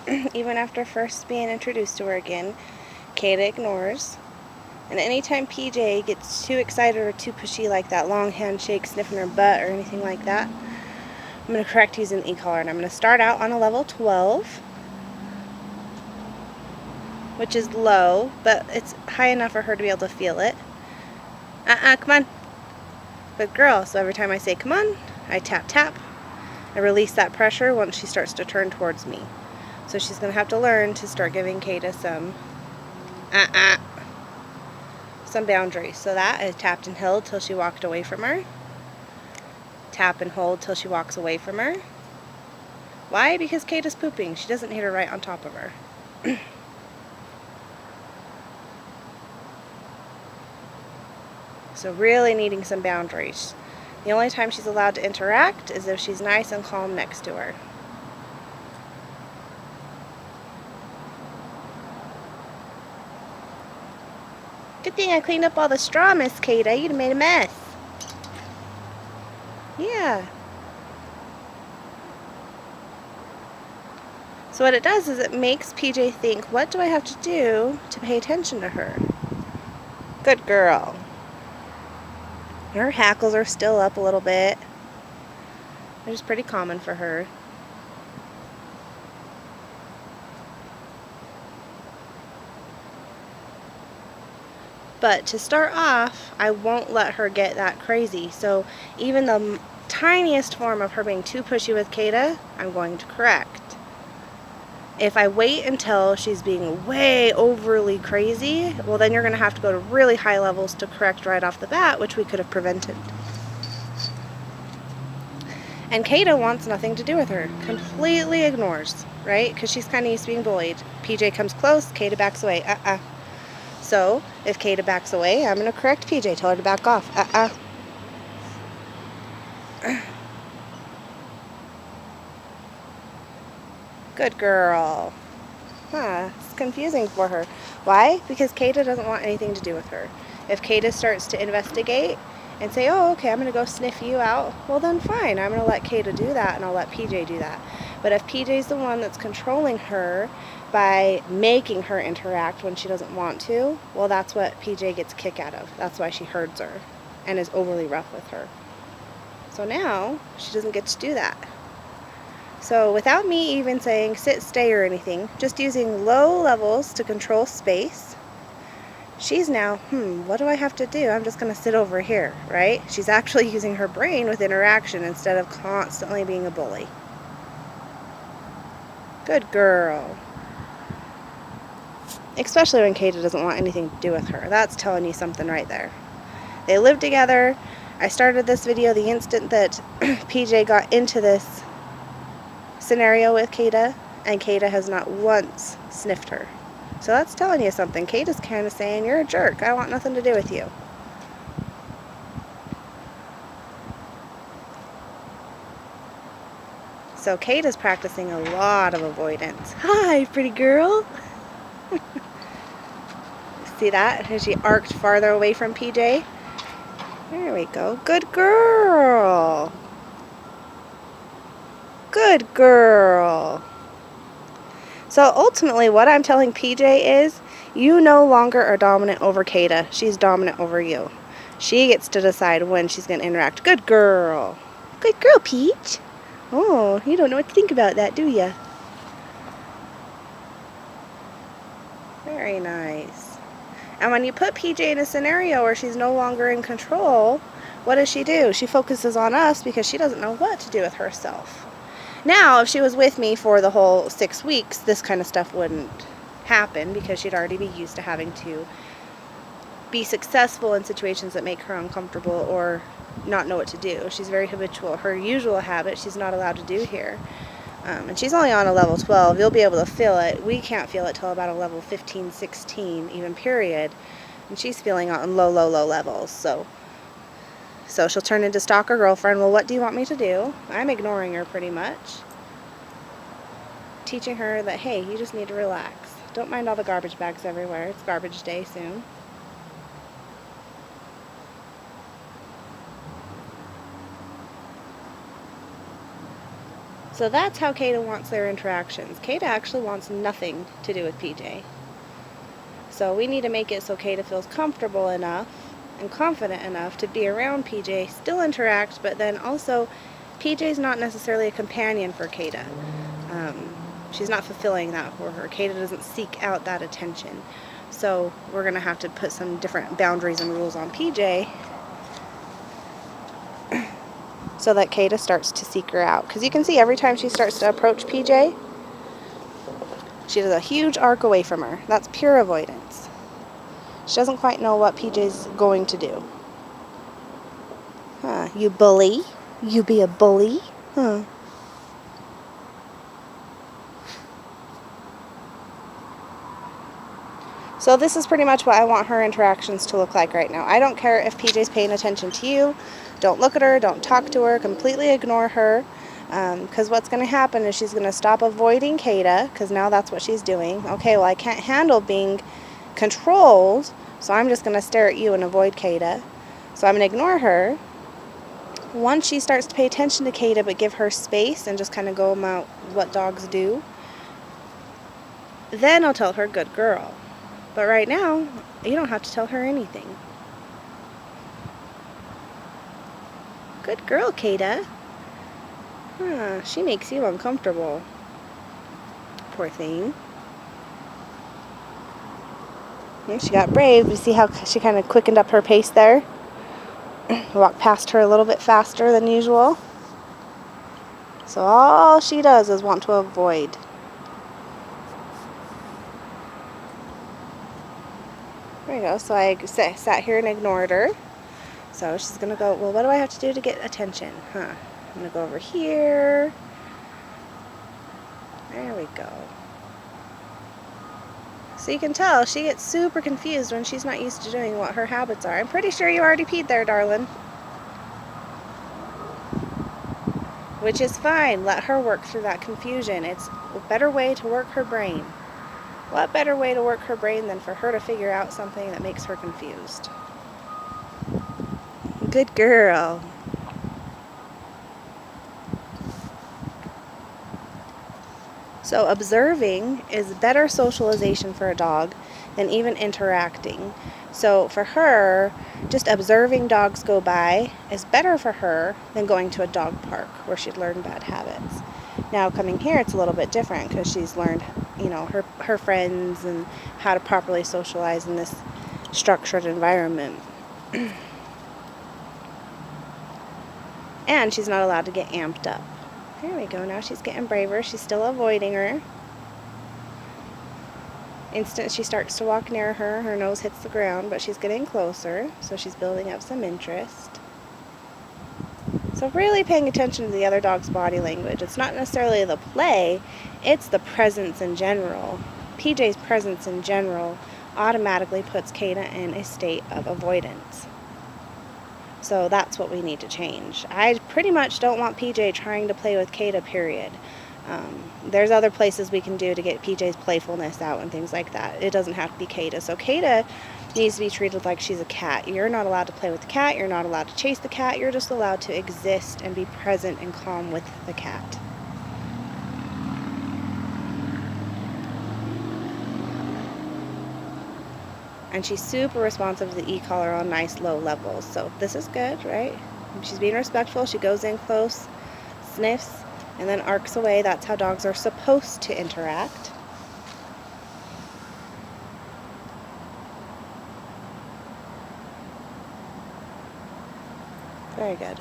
Even after first being introduced to her again, Kaida ignores. And anytime PJ gets too excited or too pushy like that, long handshake, sniffing her butt, or anything like that, I'm going to correct using the e-collar. And I'm going to start out on a level 12, which is low, but it's high enough for her to be able to feel it. Come on. Good girl. So every time I say come on, I tap, tap. I release that pressure once she starts to turn towards me. So she's going to have to learn to start giving Kaida some boundaries. So that I tapped and held till she walked away from her. Tap and hold till she walks away from her. Why? Because Kaida's pooping. She doesn't need her right on top of her. So really needing some boundaries. The only time she's allowed to interact is if she's nice and calm next to her. Good thing I cleaned up all the straw, Miss Kaida. You'd have made a mess. Yeah. So what it does is it makes PJ think, what do I have to do to pay attention to her? Good girl. Her hackles are still up a little bit. Which is pretty common for her. But to start off, I won't let her get that crazy. So even the tiniest form of her being too pushy with Kaida, I'm going to correct. If I wait until she's being way overly crazy, well then you're going to have to go to really high levels to correct right off the bat, which we could have prevented. And Kaida wants nothing to do with her. Completely ignores, right? Because she's kind of used to being bullied. PJ comes close, Kaida backs away. So, if Kaida backs away, I'm going to correct PJ. Tell her to back off. Good girl. It's confusing for her. Why? Because Kaida doesn't want anything to do with her. If Kaida starts to investigate and say, oh, okay, I'm going to go sniff you out, well then fine. I'm going to let Kaida do that and I'll let PJ do that. But if PJ's the one that's controlling her by making her interact when she doesn't want to, well that's what PJ gets a kick out of. That's why she herds her and is overly rough with her. So now she doesn't get to do that. So without me even saying sit, stay, or anything, just using low levels to control space, she's now, what do I have to do? I'm just going to sit over here, right? She's actually using her brain with interaction instead of constantly being a bully. Good girl. Especially when Kaida doesn't want anything to do with her. That's telling you something right there. They live together. I started this video the instant that PJ got into this scenario with Kaida, and Kaida has not once sniffed her. So that's telling you something. Kaida's kind of saying, you're a jerk. I want nothing to do with you. So Kaida's practicing a lot of avoidance. Hi, pretty girl. See that? Has she arced farther away from PJ? There we go. Good girl. Good girl. So ultimately what I'm telling PJ is, you no longer are dominant over Kaida. She's dominant over you. She gets to decide when she's going to interact. Good girl. Good girl, Peach. Oh, you don't know what to think about that, do you? Very nice. And when you put PJ in a scenario where she's no longer in control, what does she do? She focuses on us because she doesn't know what to do with herself. Now, if she was with me for the whole 6 weeks, this kind of stuff wouldn't happen because she'd already be used to having to be successful in situations that make her uncomfortable or not know what to do. She's very habitual. Her usual habit she's not allowed to do here. And she's only on a level 12. You'll be able to feel it. We can't feel it till about a level 15, 16, even period. And she's feeling it on low levels. So she'll turn into stalker girlfriend. Well, what do you want me to do? I'm ignoring her pretty much. Teaching her that, hey, you just need to relax. Don't mind all the garbage bags everywhere. It's garbage day soon. So that's how Kaida wants their interactions. Kaida actually wants nothing to do with PJ. So we need to make it so Kaida feels comfortable enough and confident enough to be around PJ, still interact, but then also PJ's not necessarily a companion for Kaida. She's not fulfilling that for her. Kaida doesn't seek out that attention. So we're going to have to put some different boundaries and rules on PJ so that Kaida starts to seek her out. Because you can see every time she starts to approach PJ, she does a huge arc away from her. That's pure avoidance. She doesn't quite know what PJ's going to do. Huh, you bully? You be a bully? Huh. So this is pretty much what I want her interactions to look like right now. I don't care if PJ's paying attention to you. Don't look at her, don't talk to her, completely ignore her. Because what's going to happen is she's going to stop avoiding Kaida, because now that's what she's doing. Okay, well I can't handle being controlled, so I'm just going to stare at you and avoid Kaida. So I'm going to ignore her. Once she starts to pay attention to Kaida but give her space and just kind of go about what dogs do, then I'll tell her, good girl. But right now, you don't have to tell her anything. Good girl, Kaida. Huh, she makes you uncomfortable. Poor thing. Yeah, she got brave. You see how she kind of quickened up her pace there? Walked past her a little bit faster than usual. So all she does is want to avoid. There you go. So I sat here and ignored her. So she's going to go, well, what do I have to do to get attention? Huh. I'm going to go over here. There we go. So you can tell she gets super confused when she's not used to doing what her habits are. I'm pretty sure you already peed there, darling. Which is fine. Let her work through that confusion. It's a better way to work her brain. What better way to work her brain than for her to figure out something that makes her confused? Good girl. So observing is better socialization for a dog than even interacting. So for her, just observing dogs go by is better for her than going to a dog park where she'd learn bad habits. Now coming here, it's a little bit different because she's learned, her friends and how to properly socialize in this structured environment. And she's not allowed to get amped up. There we go. Now she's getting braver. She's still avoiding her. Instant she starts to walk near her, her nose hits the ground, but she's getting closer, so she's building up some interest. So really paying attention to the other dog's body language. It's not necessarily the play, it's the presence in general. PJ's presence in general automatically puts Kaida in a state of avoidance. So that's what we need to change. I pretty much don't want PJ trying to play with Kaida, period. There's other places we can do to get PJ's playfulness out and things like that. It doesn't have to be Kaida. So Kaida needs to be treated like she's a cat. You're not allowed to play with the cat. You're not allowed to chase the cat. You're just allowed to exist and be present and calm with the cat. And she's super responsive to the e-collar on nice low levels. So this is good, right? She's being respectful. She goes in close, sniffs, and then arcs away. That's how dogs are supposed to interact. Very good.